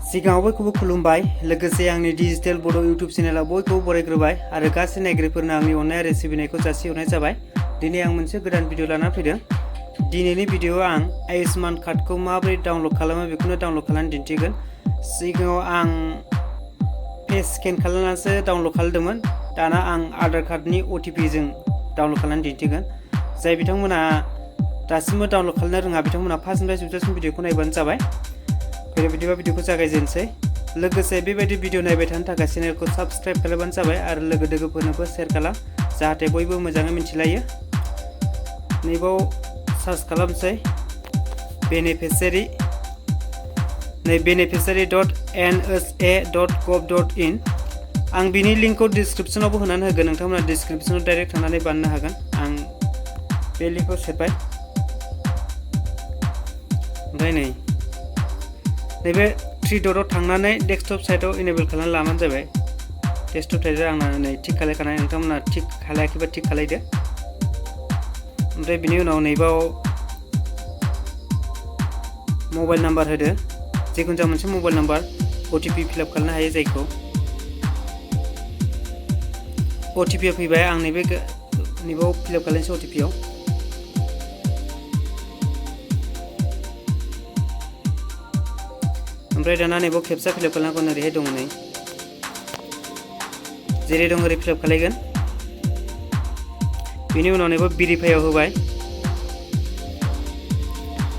सिगाङाव बयखौबो खुलुमबाय लोगोसे आंनि डिजिटेल बड' इउट्युब चेनेलाव बयखौबो बरायग्रोबाय आरो गासै नायगिरिफोरनो आंनि अननाय आरो सिबिनायखौ जासिहरनाय जाबाय। दिनै आं मोनसे गोदान भिडिअ लाना फैदों। दिनैनि भिडिअआव आं आयुष्मान कार्डखौ माबोरै डाउनलड खालामो बेखौनो डाउनलड खालामनानै दिन्थिगोन। सिगाङाव आं फेस स्केन खालामनानैसो डाउनलड खालामदोंमोन, दाना आं आधार कार्डनि OTP जों डाउनलड खालामनानै दिन्थिगोन। जाय बिथांमोना दासिमबो डाउनलड खालामनो रोङा बिथांमोना फार्स्टनिफ्राय जोबजासिम भिडिअखौ नायबानो जाबाय। बिदिबा भिडिअखौ जागायजेनसै। लोगोसे बेबायदि भिडिअ नायबाय थानो थाखाय चेनेलखौ साबस्क्राइब खालामबानो जाबाय आरो लोगो दोगोफोरनोबो शेयार खालाम जाहाथे बयबो मोजाङै मिथिलायो। नैबाव सार्च खालामसै beneficiary.nsa.gov.in। आं बिनि लिंकखौ डिसक्रिप्शनावबो होनानै होगोन, नोंथांमोना डिसक्रिप्शनाव डाइरेक्ट थांनानै बानायनो हागोन। आं बे लिंकखौ सेरबाय। ओमफ्राय नैबे 3 डटआव थांनानै डेस्कटप साइटआव इनेबल खालामना लाबानो जाबाय। डेस्कटप साइटआव आंना नै थिक खालायखानाय, नोंथांमोना थिक खालायाखैबा थिक खालायदो। ओमफ्राय बिनि उनाव नैबाव मबाइल नाम्बार होदो, जिखुनु जाया मोनसे मबाइल नाम्बार। OTP फिलआप खालामनो हायो जायखौ OTP फैबाय। आं नैबाव फिलआप खालामनोसै OTP आव। ओमफ्राय दाना नैबाव खेबसा फिलआप खालामनांगौ, ओरैहाय दङ नै जेरै दं ओरै फिलआप खालायगोन। बेनि उनाव नैबाव भेरिफाइआव होबाय।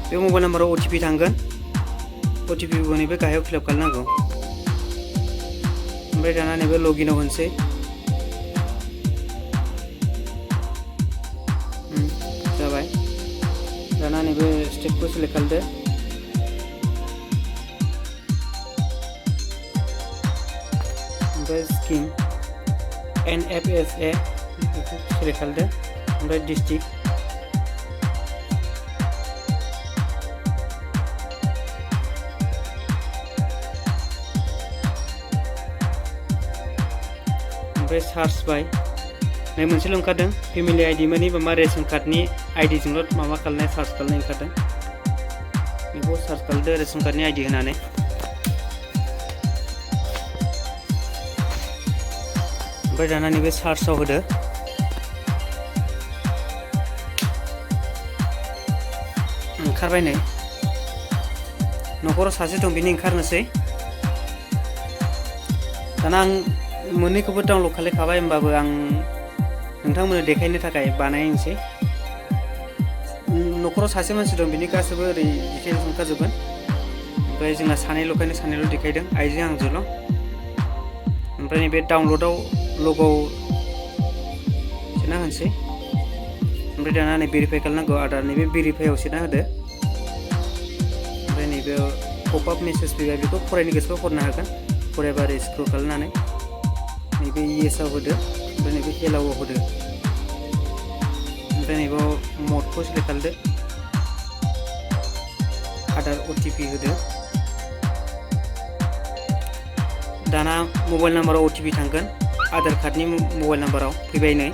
बे मबाइल नाम्बाराव OTP थांगोन, OTP नैबे गाहायाव फिलआप खालामनांगौ। ओमफ्राय दाना नैबे लगिनआव होनोसै। जाबाय। दाना नैबे स्टेटखौ सेलेक्ट खालामदो। ओमफ्राय स्किम NFSA बेखौ सेलेक्ट खालामदो। ओमफ्राय डिस्ट्रिक्ट ओमफ्राय सार्च बाय नै मोनसेल' ओंखारदों फेमिलि आइडि मानि माबा रेशन कार्डनि आइडिजोंल' माबा खालामनाय सार्च खालामनाय ओंखारदों। बेखौ सार्च खालामदो रेशन कार्डनि आइडि होनानै। ओमफ्राय दाना नैबे सार्चआव होदो। ओंखारबाय नै न'खराव सासे दं बिनि ओंखारनोसै। दाना आं मोननैखौबो डाउनलड खालामखाबाय, होमबाबो आं नोंथांमोननो देखायनो थाखाय बानायनोसै। न'खराव सासे मानसि दं बिनि गासैबो ओरै डिटेल्स ओंखारजोबगोन। ओमफ्राय जोंना सानैल'खायनो सानैल' देखायदों, आइजों आंजोंल'। ओमफ्राय नैबे डाउनलडआव लगआव सोना होनोसै। ओमफ्राय दाना नै भेरिफाइ खालामनांगौ आधार, नैबे भेरिफाइआव सोना होदो। ओमफ्राय नैबे पपआप मेसेज फैबाय, बेखौ फरायनो गोसोबा फरायनो हागोन, फरायाबा ओरै स्क्रल खालामनानै नैबे येसआव होदो। ओमफ्राय नैबे एलाउआव होदो। ओमफ्राय नैबाव मडखौ सेलेक्ट खालामदो, आधार OTP होदो। दाना मबाइल नाम्बाराव OTP थांगोन, आधार कार्डनि मबाइल नाम्बाराव फैबाय नै।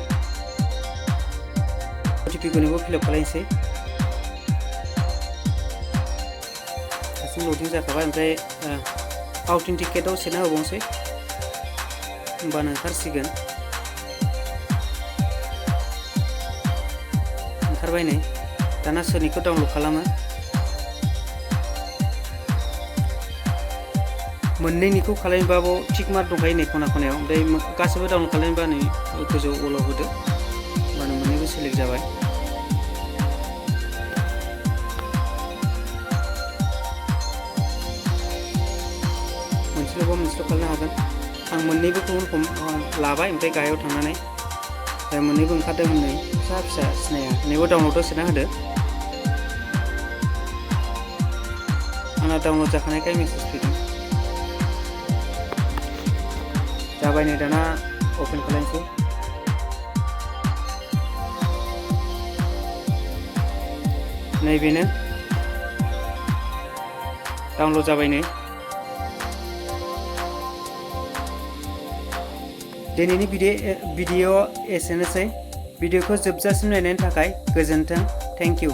OTP-खौ नैबाव फिलआप खालामनोसै। दासिम लडिं जाखाबाय। ओमफ्राय अथेन्टिकेटआव सोना होबावनोसै, होमबानो ओंखारसिगोन। ओंखारबाय नै। दाना सोरनिखौ डाउनलड खालामो, मोननैनिखौ खालामबाबो थिक मार्क दंखायो नै खना खनायाव। ओमफ्राय गासैबो डाउनलड खालामबा नै गोजौ अलाव होदो, होमबानो मोननैबो सेलेक्ट जाबाय। मोनसेल'बा मोनसेल' खालामनो हागोन। आं मोननैबोखौ लाबाय। ओमफ्राय गाहायाव थांनानै मोननैबो ओंखारदों नै फिसा फिसा सिनाया, नैबो डाउनलडआव सोना होदो। आंना डाउनलड जाखानायखाय मेसेज फैदों। जाबाय नै दाना अपेन खालामनोसै। नैबेनो डाउनलड जाबाय नै। दिनैनि भिडिअ एसेनोसै। भिडिअखौ जोबजासिम नायनायनि थाखाय गोजोन्थों। Thank you.